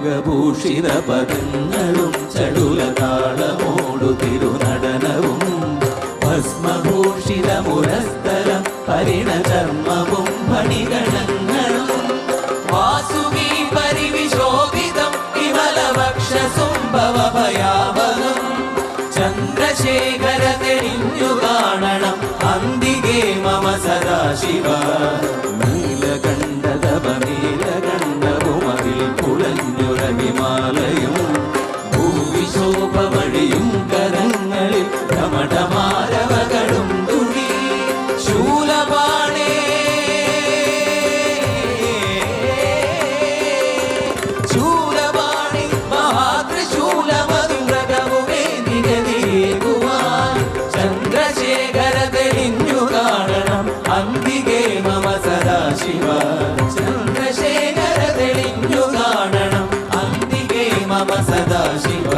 മൃഗഭൂഷിത പദങ്ങളും ചടുലതാളമോടു തിരുനടനവും ഭസ്മഭൂഷിത മുരസ്ഥലം പരിണചർമ്മവും ഫണിഗണങ്ങളും വാസുകി പരിവിശോഭിതം വിമലവക്ഷസുംഭവഭയാവഹം ചന്ദ്രശേഖര തെളിഞ്ഞു കാണണം അന്തികേ മമ സദാശിവ നീലകണ്ഠതപനീലകണ്ഠവുമതിൽ കുളഞ്ഞുറവിമാലയും ഭൂവിശോഭമണിയും കരങ്ങളിൽ ധമഠമാരവകളും തുണി ശൂലപാണേ ശൂലപാണി മഹാത്രിശൂലമധുരകവുമേ നിഗതിയേകുവാൻ ചന്ദ്രശേഖര തെളിഞ്ഞു കാണണം അന്തികേ മമ സദാശിവ ചന്ദ്രശേഖര തെളിഞ്ഞു കാണണം അന്തികേ മമ സദാശിവ